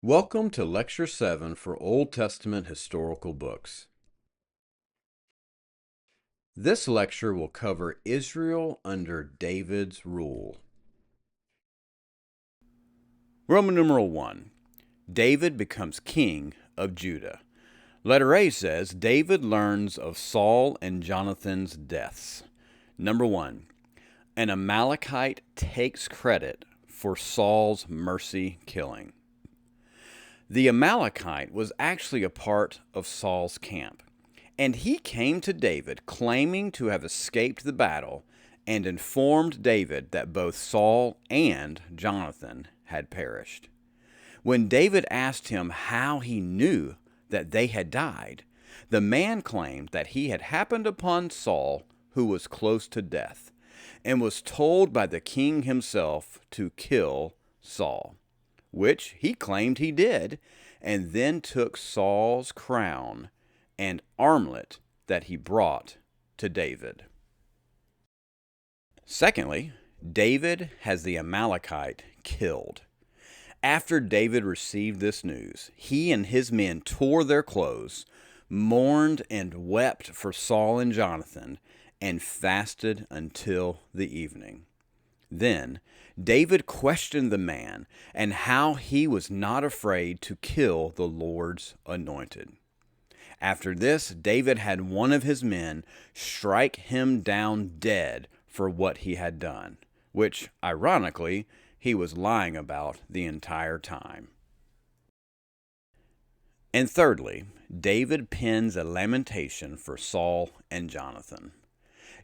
Welcome to Lecture 7 for Old Testament Historical Books. This lecture will cover Israel under David's rule. Roman numeral 1. David becomes king of Judah. Letter A says, David learns of Saul and Jonathan's deaths. Number 1. An Amalekite takes credit for Saul's mercy killing. The Amalekite was actually a part of Saul's camp, and he came to David claiming to have escaped the battle and informed David that both Saul and Jonathan had perished. When David asked him how he knew that they had died, the man claimed that he had happened upon Saul, who was close to death, and was told by the king himself to kill Saul, which he claimed he did, and then took Saul's crown and armlet that he brought to David. Secondly, David has the Amalekite killed. After David received this news, he and his men tore their clothes, mourned and wept for Saul and Jonathan, and fasted until the evening. Then David questioned the man and how he was not afraid to kill the Lord's anointed. After this, David had one of his men strike him down dead for what he had done, which, ironically, he was lying about the entire time. And thirdly, David pens a lamentation for Saul and Jonathan.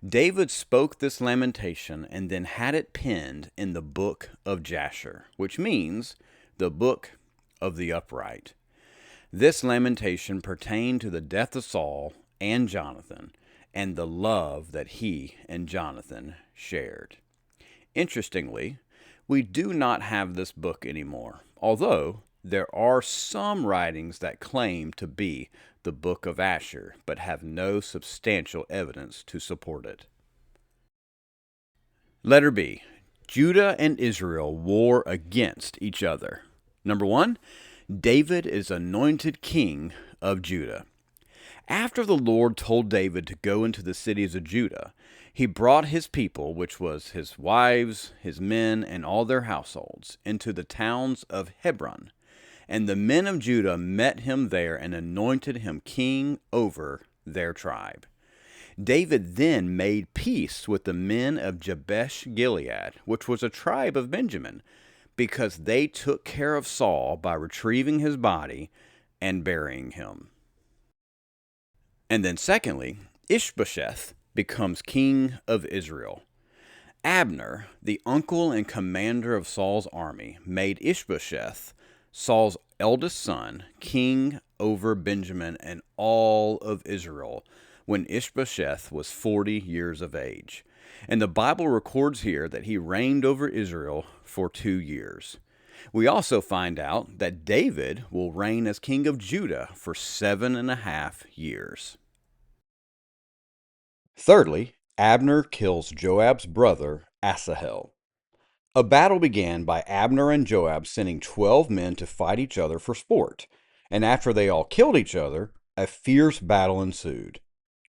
David spoke this lamentation and then had it penned in the book of Jasher, which means the book of the upright. This lamentation pertained to the death of Saul and Jonathan and the love that he and Jonathan shared. Interestingly, we do not have this book anymore, although there are some writings that claim to be the book of Asher, but have no substantial evidence to support it. Letter B. Judah and Israel war against each other. Number 1. David is anointed king of Judah. After the Lord told David to go into the cities of Judah, he brought his people, which was his wives, his men, and all their households, into the towns of Hebron. And the men of Judah met him there and anointed him king over their tribe. David then made peace with the men of Jabesh Gilead, which was a tribe of Benjamin, because they took care of Saul by retrieving his body and burying him. And then secondly, Ishbosheth becomes king of Israel. Abner, the uncle and commander of Saul's army, made Ishbosheth, Saul's eldest son, king over Benjamin and all of Israel when Ishbosheth was 40 years of age. And the Bible records here that he reigned over Israel for 2 years. We also find out that David will reign as king of Judah for 7.5 years. Thirdly, Abner kills Joab's brother, Asahel. A battle began by Abner and Joab sending 12 men to fight each other for sport, and after they all killed each other, a fierce battle ensued.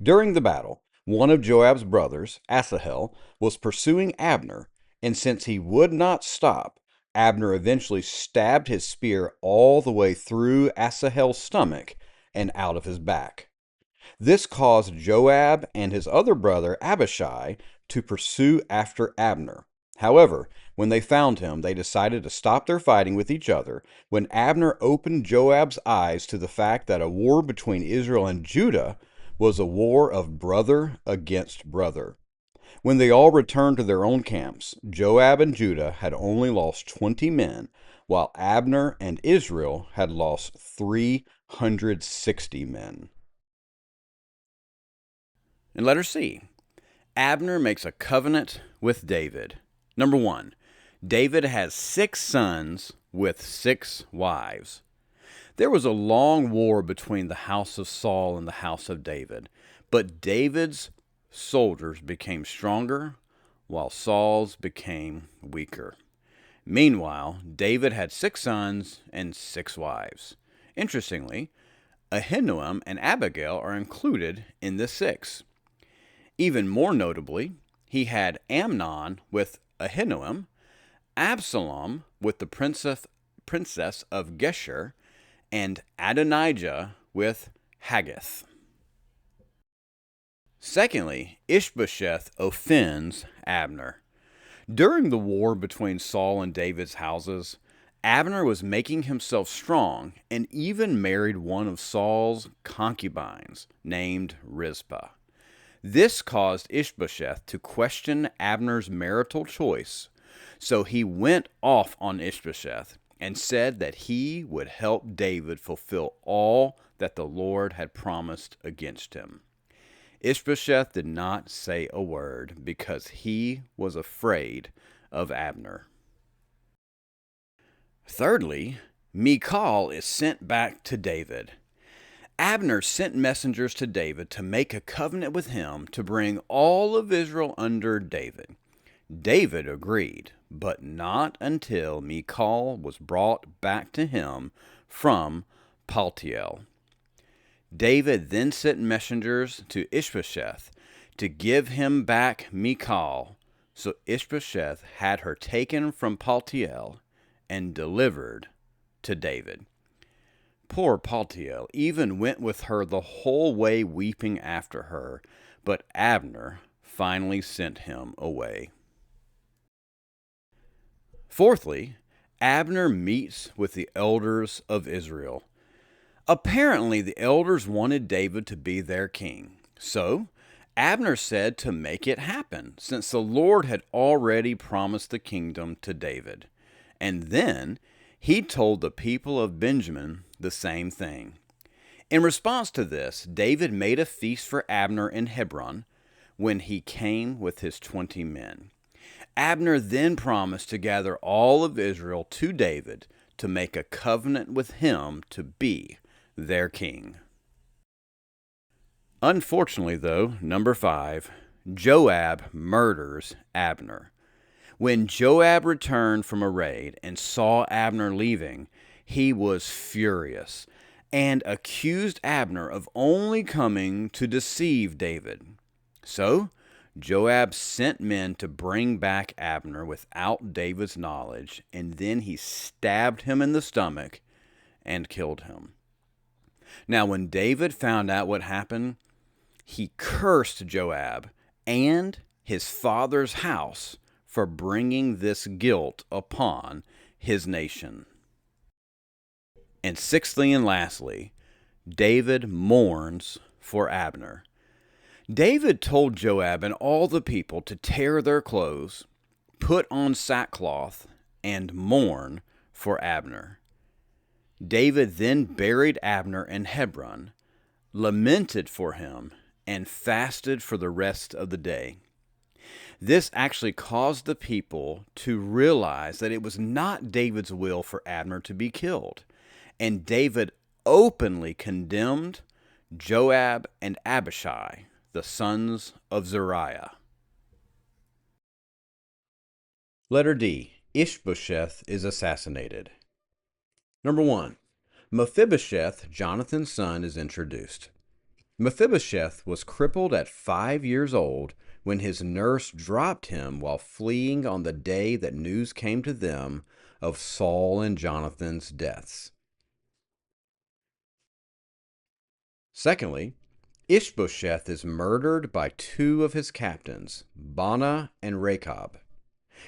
During the battle, one of Joab's brothers, Asahel, was pursuing Abner, and since he would not stop, Abner eventually stabbed his spear all the way through Asahel's stomach and out of his back. This caused Joab and his other brother, Abishai, to pursue after Abner. However, when they found him, they decided to stop their fighting with each other when Abner opened Joab's eyes to the fact that a war between Israel and Judah was a war of brother against brother. When they all returned to their own camps, Joab and Judah had only lost 20 men, while Abner and Israel had lost 360 men. And letter C. Abner makes a covenant with David. Number 1. David has 6 sons with 6 wives. There was a long war between the house of Saul and the house of David, but David's soldiers became stronger while Saul's became weaker. Meanwhile, David had 6 sons and 6 wives. Interestingly, Ahinoam and Abigail are included in the 6. Even more notably, he had Amnon with Ahinoam, Absalom with the princess of Geshur, and Adonijah with Haggith. Secondly, Ishbosheth offends Abner. During the war between Saul and David's houses, Abner was making himself strong and even married one of Saul's concubines named Rizpah. This caused Ishbosheth to question Abner's marital choice, so he went off on Ishbosheth and said that he would help David fulfill all that the Lord had promised against him. Ishbosheth did not say a word because he was afraid of Abner. Thirdly, Michal is sent back to David. Abner sent messengers to David to make a covenant with him to bring all of Israel under David. David agreed, but not until Michal was brought back to him from Paltiel. David then sent messengers to Ishbosheth to give him back Michal, so Ishbosheth had her taken from Paltiel and delivered to David. Poor Paltiel even went with her the whole way weeping after her, but Abner finally sent him away. Fourthly, Abner meets with the elders of Israel. Apparently, the elders wanted David to be their king. So, Abner said to make it happen, since the Lord had already promised the kingdom to David. And then he told the people of Benjamin the same thing. In response to this, David made a feast for Abner in Hebron when he came with his 20 men. Abner then promised to gather all of Israel to David to make a covenant with him to be their king. Unfortunately, though, number 5, Joab murders Abner. When Joab returned from a raid and saw Abner leaving, he was furious and accused Abner of only coming to deceive David. So, Joab sent men to bring back Abner without David's knowledge, and then he stabbed him in the stomach and killed him. Now, when David found out what happened, he cursed Joab and his father's house for bringing this guilt upon his nation. And sixthly and lastly, David mourns for Abner. David told Joab and all the people to tear their clothes, put on sackcloth, and mourn for Abner. David then buried Abner in Hebron, lamented for him, and fasted for the rest of the day. This actually caused the people to realize that it was not David's will for Abner to be killed, and David openly condemned Joab and Abishai, the sons of Zeruiah. Letter D. Ishbosheth is assassinated. Number 1. Mephibosheth, Jonathan's son, is introduced. Mephibosheth was crippled at 5 years old when his nurse dropped him while fleeing on the day that news came to them of Saul and Jonathan's deaths. Secondly, Ishbosheth is murdered by 2 of his captains, Baanah and Rechab.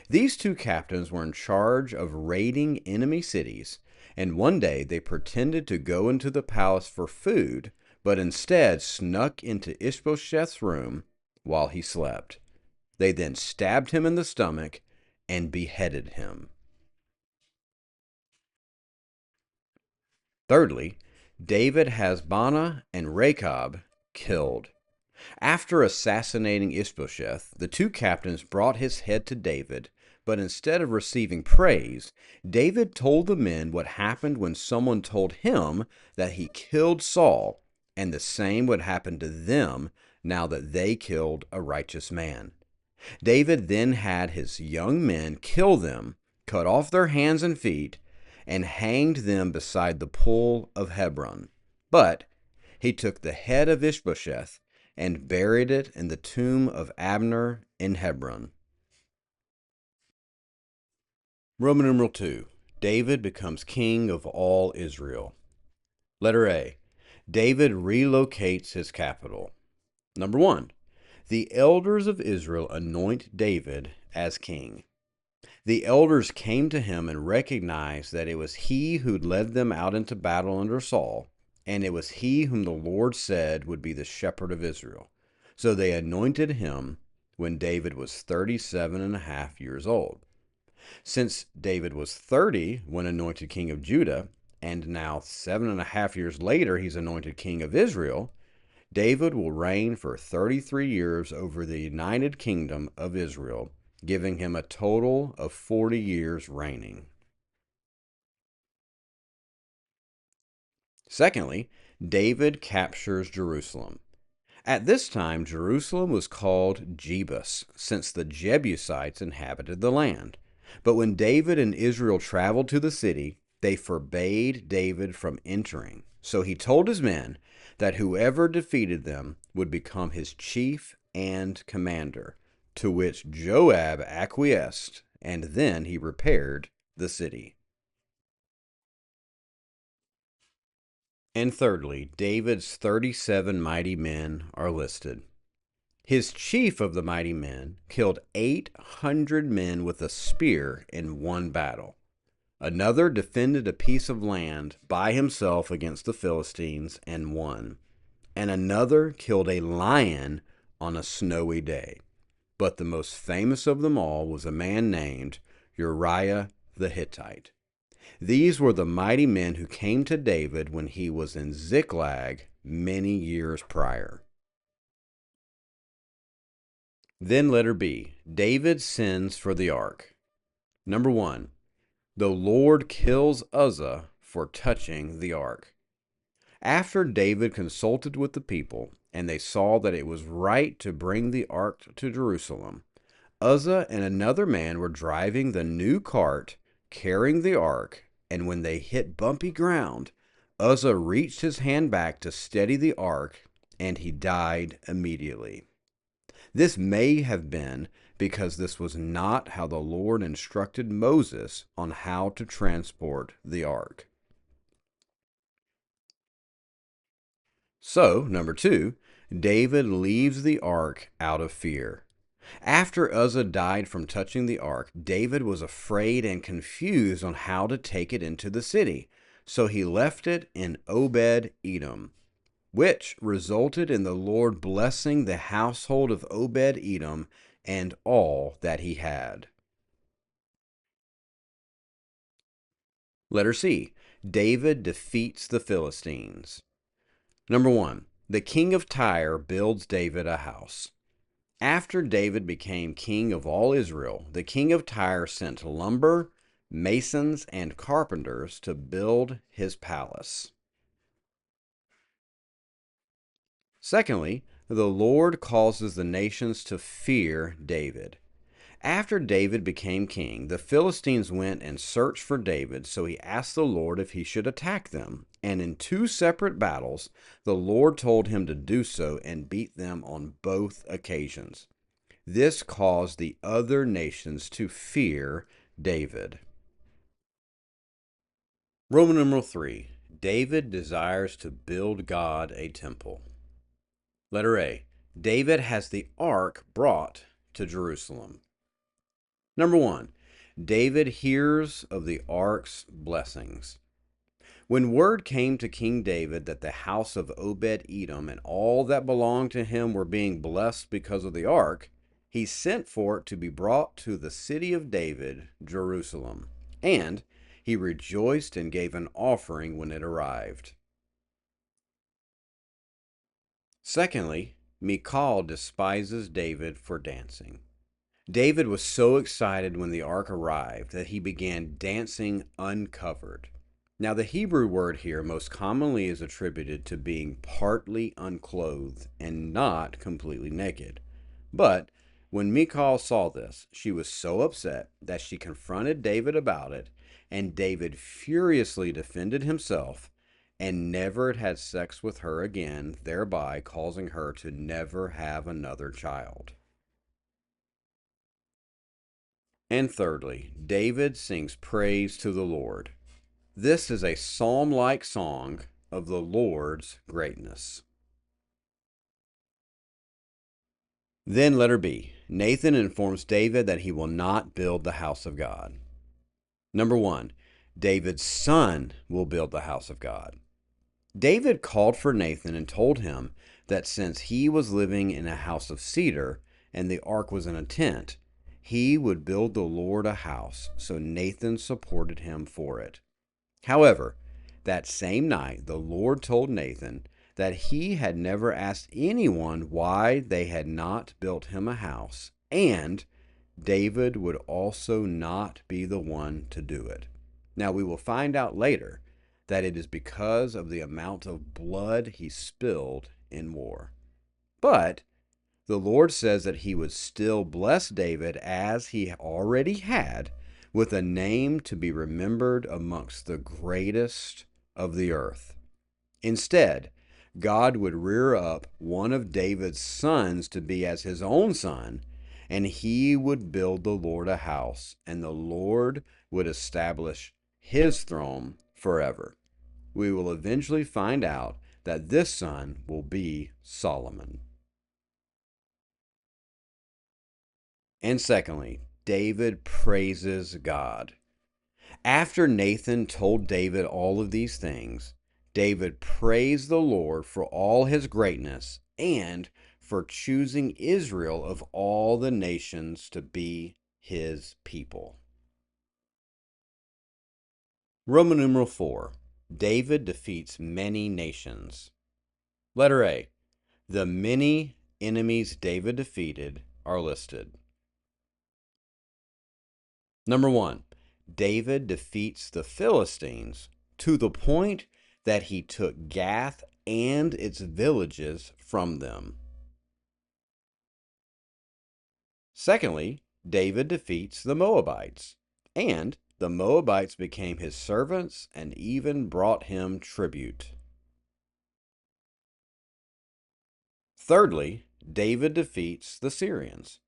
These 2 captains were in charge of raiding enemy cities, and one day they pretended to go into the palace for food, but instead snuck into Ishbosheth's room while he slept. They then stabbed him in the stomach and beheaded him. Thirdly, David has Baanah and Rechab killed. After assassinating Ishbosheth, the 2 captains brought his head to David, but instead of receiving praise, David told the men what happened when someone told him that he killed Saul, and the same would happen to them now that they killed a righteous man. David then had his young men kill them cut off their hands and feet, and hanged them beside the pool of Hebron. But he took the head of Ishbosheth and buried it in the tomb of Abner in Hebron. Roman numeral 2. David becomes king of all Israel. Letter A. David relocates his capital. Number 1. The elders of Israel anoint David as king. The elders came to him and recognized that it was he who led them out into battle under Saul, and it was he whom the Lord said would be the shepherd of Israel. So they anointed him when David was 37.5 years old. Since David was 30 when anointed king of Judah, and now 7.5 years later he's anointed king of Israel, David will reign for 33 years over the united kingdom of Israel, giving him a total of 40 years reigning. Secondly, David captures Jerusalem. At this time, Jerusalem was called Jebus, since the Jebusites inhabited the land. But when David and Israel traveled to the city, they forbade David from entering. So he told his men that whoever defeated them would become his chief and commander, to which Joab acquiesced, and then he repaired the city. And thirdly, David's 37 mighty men are listed. His chief of the mighty men killed 800 men with a spear in one battle. Another defended a piece of land by himself against the Philistines and won. And another killed a lion on a snowy day. But the most famous of them all was a man named Uriah the Hittite. These were the mighty men who came to David when he was in Ziklag many years prior. Then letter B, David sends for the ark. Number 1, the Lord kills Uzzah for touching the ark. After David consulted with the people, and they saw that it was right to bring the ark to Jerusalem, Uzzah and another man were driving the new cart carrying the ark, and when they hit bumpy ground, Uzzah reached his hand back to steady the ark, and he died immediately. This may have been because this was not how the Lord instructed Moses on how to transport the ark. So, number 2, David leaves the ark out of fear. After Uzzah died from touching the ark, David was afraid and confused on how to take it into the city, so he left it in Obed-Edom, which resulted in the Lord blessing the household of Obed-Edom and all that he had. Letter C. David defeats the Philistines. Number 1, the king of Tyre builds David a house. After David became king of all Israel, the king of Tyre sent lumber, masons, and carpenters to build his palace. Secondly, the Lord causes the nations to fear David. After David became king, the Philistines went and searched for David, so he asked the Lord if he should attack them. And in 2 separate battles, the Lord told him to do so and beat them on both occasions. This caused the other nations to fear David. Roman numeral 3. David desires to build God a temple. Letter A. David has the ark brought to Jerusalem. Number 1, David hears of the ark's blessings. When word came to King David that the house of Obed-Edom and all that belonged to him were being blessed because of the ark, he sent for it to be brought to the city of David, Jerusalem, and he rejoiced and gave an offering when it arrived. Secondly, Michal despises David for dancing. David was so excited when the ark arrived that he began dancing uncovered. Now, the Hebrew word here most commonly is attributed to being partly unclothed and not completely naked. But When Michal saw this, she was so upset that she confronted David about it, and David furiously defended himself and never had sex with her again, thereby causing her to never have another child. And thirdly, David sings praise to the Lord. This is a psalm-like song of the Lord's greatness. Then letter B. Nathan informs David that he will not build the house of God. Number 1. David's son will build the house of God. David called for Nathan and told him that since he was living in a house of cedar and the ark was in a tent, he would build the Lord a house, so Nathan supported him for it. However, that same night the Lord told Nathan that he had never asked anyone why they had not built him a house, and David would also not be the one to do it. Now we will find out later that it is because of the amount of blood he spilled in war. But the Lord says that he would still bless David as he already had, with a name to be remembered amongst the greatest of the earth. Instead, God would rear up one of David's sons to be as his own son, and he would build the Lord a house, and the Lord would establish his throne forever. We will eventually find out that this son will be Solomon. And secondly, David praises God. After Nathan told David all of these things, David praised the Lord for all his greatness and for choosing Israel of all the nations to be his people. Roman numeral 4. David defeats many nations. Letter A. The many enemies David defeated are listed. Number 1. David defeats the Philistines to the point that he took Gath and its villages from them. Secondly, David defeats the Moabites, and the Moabites became his servants and even brought him tribute. Thirdly, David defeats the Syrians.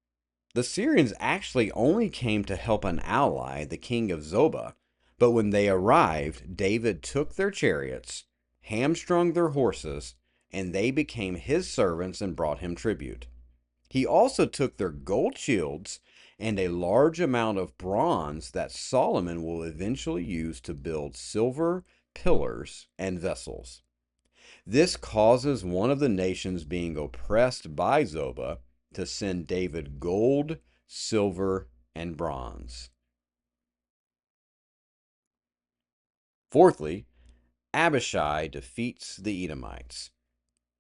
The Syrians actually only came to help an ally, the king of Zobah, but when they arrived, David took their chariots, hamstrung their horses, and they became his servants and brought him tribute. He also took their gold shields and a large amount of bronze that Solomon will eventually use to build silver pillars and vessels. This causes one of the nations being oppressed by Zobah to send David gold, silver, and bronze. Fourthly, Abishai defeats the Edomites.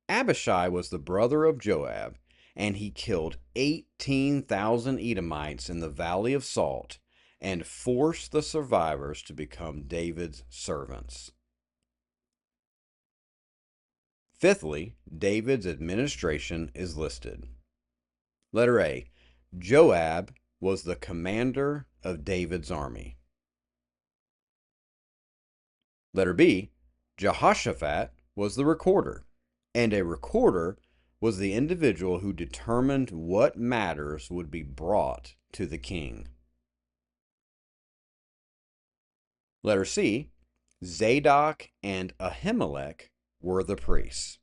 Abishai was the brother of Joab, and he killed 18,000 Edomites in the Valley of Salt and forced the survivors to become David's servants. Fifthly, David's administration is listed. Letter A. Joab was the commander of David's army. Letter B. Jehoshaphat was the recorder, and a recorder was the individual who determined what matters would be brought to the king. Letter C. Zadok and Ahimelech were the priests.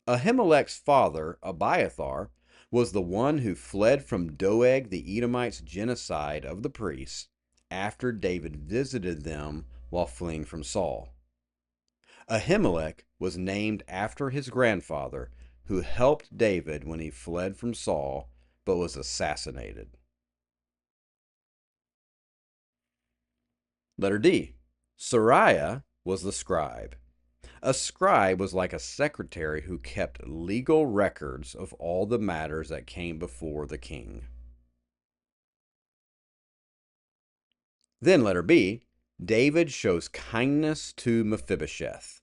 Ahimelech's father, Abiathar, was the one who fled from Doeg the Edomites' genocide of the priests after David visited them while fleeing from Saul. Ahimelech was named after his grandfather, who helped David when he fled from Saul but was assassinated. Letter D. Sariah was the scribe. A scribe was like a secretary who kept legal records of all the matters that came before the king. Then letter B, David shows kindness to Mephibosheth.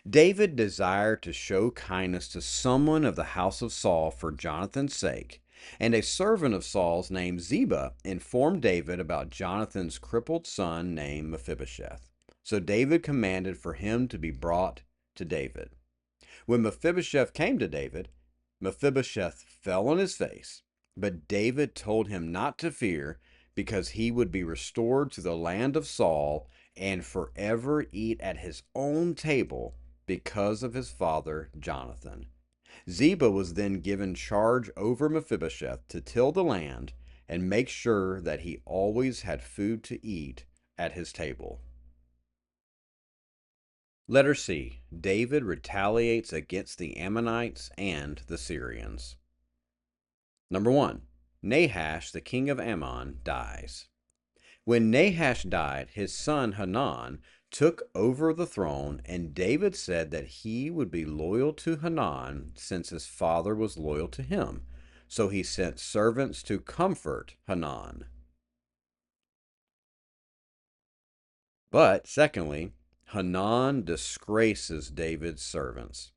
David desired to show kindness to someone of the house of Saul for Jonathan's sake, And a servant of Saul's named Ziba informed David about Jonathan's crippled son named Mephibosheth. So David commanded for him to be brought to David. When Mephibosheth came to David, Mephibosheth fell on his face, but David told him not to fear, because he would be restored to the land of Saul and forever eat at his own table because of his father Jonathan. Ziba was then given charge over Mephibosheth to till the land and make sure that he always had food to eat at his table. Letter C. David retaliates against the Ammonites and the Syrians. Number 1. Nahash, the king of Ammon, dies. When Nahash died, his son Hanan took over the throne, and David said that he would be loyal to Hanan since his father was loyal to him. So he sent servants to comfort Hanan. But, secondly, Hanan disgraces David's servants.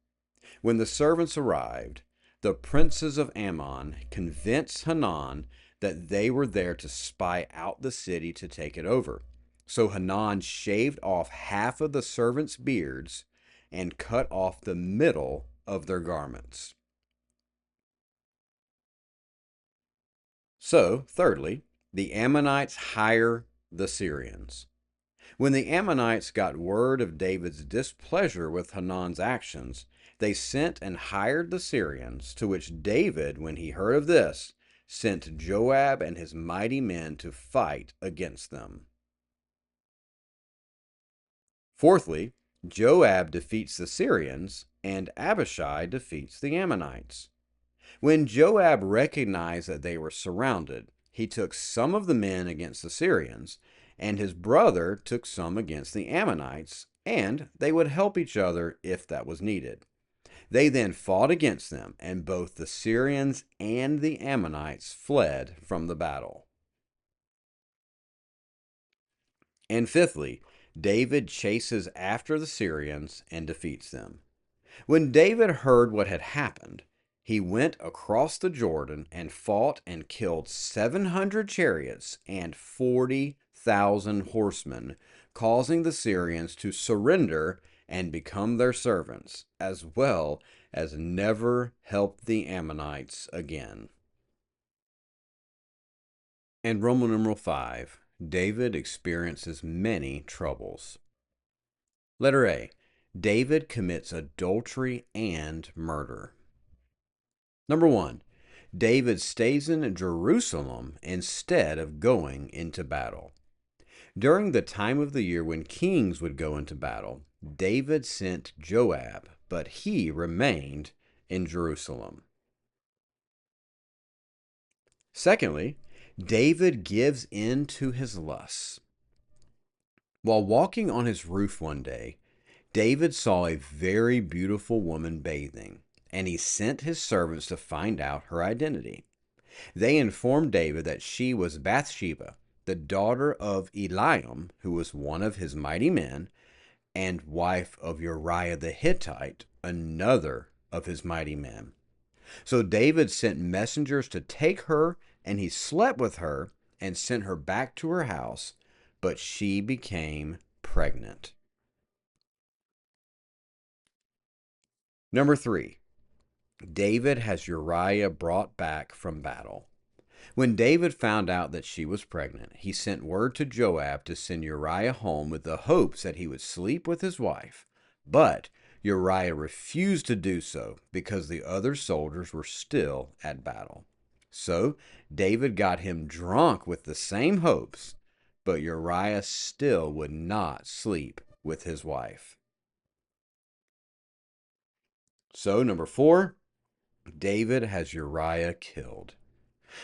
When the servants arrived, the princes of Ammon convinced Hanan that they were there to spy out the city to take it over. So Hanan shaved off half of the servants' beards and cut off the middle of their garments. So, thirdly, the Ammonites hire the Syrians. When the Ammonites got word of David's displeasure with Hanan's actions, they sent and hired the Syrians, to which David, when he heard of this, sent Joab and his mighty men to fight against them. Fourthly, Joab defeats the Syrians, and Abishai defeats the Ammonites. When Joab recognized that they were surrounded, he took some of the men against the Syrians, and his brother took some against the Ammonites, and they would help each other if that was needed. They then fought against them, and both the Syrians and the Ammonites fled from the battle. And fifthly, David chases after the Syrians and defeats them. When David heard what had happened, he went across the Jordan and fought and killed 700 chariots and 40,000 horsemen, causing the Syrians to surrender and become their servants, as well as never help the Ammonites again. And Roman numeral 5, David experiences many troubles. Letter A. David commits adultery and murder. Number 1. David stays in Jerusalem instead of going into battle. During the time of the year when kings would go into battle, David sent Joab, but he remained in Jerusalem. Secondly, David gives in to his lusts. While walking on his roof one day, David saw a very beautiful woman bathing, and he sent his servants to find out her identity. They informed David that she was Bathsheba, the daughter of Eliam, who was one of his mighty men, and wife of Uriah the Hittite, another of his mighty men. So David sent messengers to take her, and he slept with her and sent her back to her house, but she became pregnant. Number 3. David has Uriah brought back from battle. When David found out that she was pregnant, he sent word to Joab to send Uriah home with the hopes that he would sleep with his wife. But Uriah refused to do so because the other soldiers were still at battle. So David got him drunk with the same hopes, but Uriah still would not sleep with his wife. So, number 4, David has Uriah killed.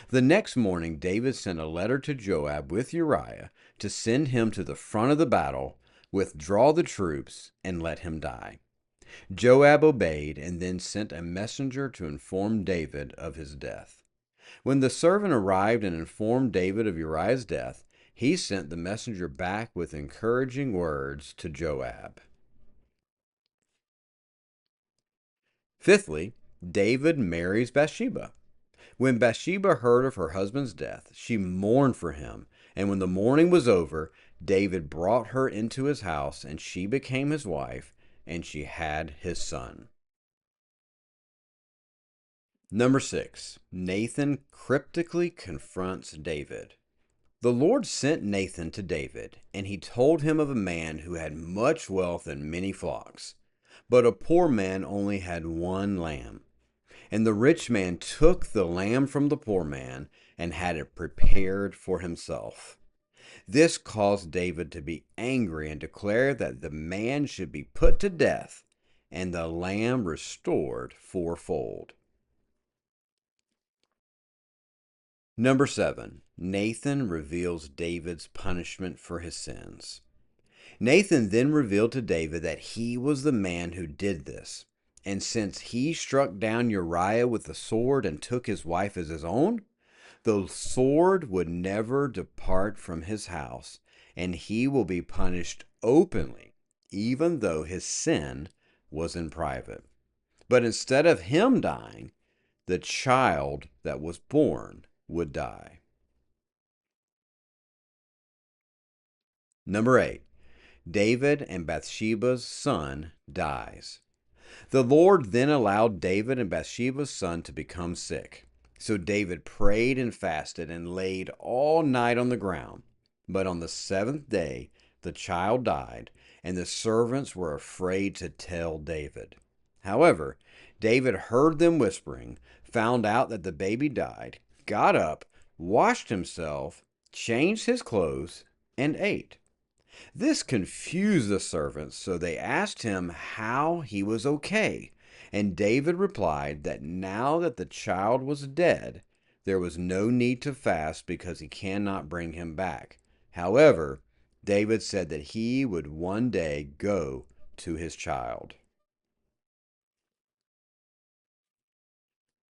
The next morning, David sent a letter to Joab with Uriah to send him to the front of the battle, withdraw the troops, and let him die. Joab obeyed and then sent a messenger to inform David of his death. When the servant arrived and informed David of Uriah's death, he sent the messenger back with encouraging words to Joab. Fifthly, David marries Bathsheba. When Bathsheba heard of her husband's death, she mourned for him, and when the mourning was over, David brought her into his house, and she became his wife, and she had his son. Number 6. Nathan cryptically confronts David. The Lord sent Nathan to David, and he told him of a man who had much wealth and many flocks, but a poor man only had one lamb. And the rich man took the lamb from the poor man and had it prepared for himself. This caused David to be angry and declare that the man should be put to death and the lamb restored fourfold. Number 7. Nathan reveals David's punishment for his sins. Nathan then revealed to David that he was the man who did this. And since he struck down Uriah with the sword and took his wife as his own, the sword would never depart from his house, and he will be punished openly, even though his sin was in private. But instead of him dying, the child that was born would die. Number 8. David and Bathsheba's son dies. The Lord then allowed David and Bathsheba's son to become sick. So David prayed and fasted and laid all night on the ground. But on the seventh day, the child died, and the servants were afraid to tell David. However, David heard them whispering, found out that the baby died, got up, washed himself, changed his clothes, and ate. This confused the servants, so they asked him how he was okay. And David replied that now that the child was dead, there was no need to fast because he cannot bring him back. However, David said that he would one day go to his child.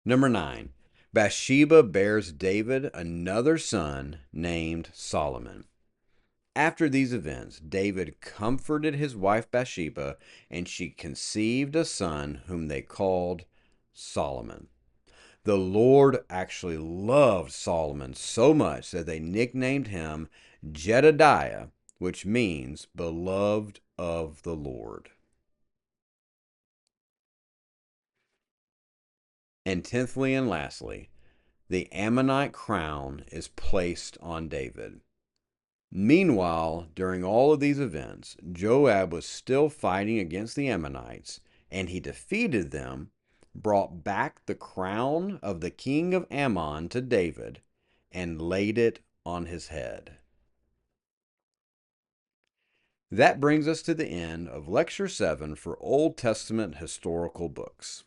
Number 9. Bathsheba bears David another son named Solomon. After these events, David comforted his wife Bathsheba, and she conceived a son whom they called Solomon. The Lord actually loved Solomon so much that they nicknamed him Jedediah, which means beloved of the Lord. And tenthly and lastly, the Ammonite crown is placed on David. Meanwhile, during all of these events, Joab was still fighting against the Ammonites, and he defeated them, brought back the crown of the king of Ammon to David, and laid it on his head. That brings us to the end of Lecture 7 for Old Testament historical books.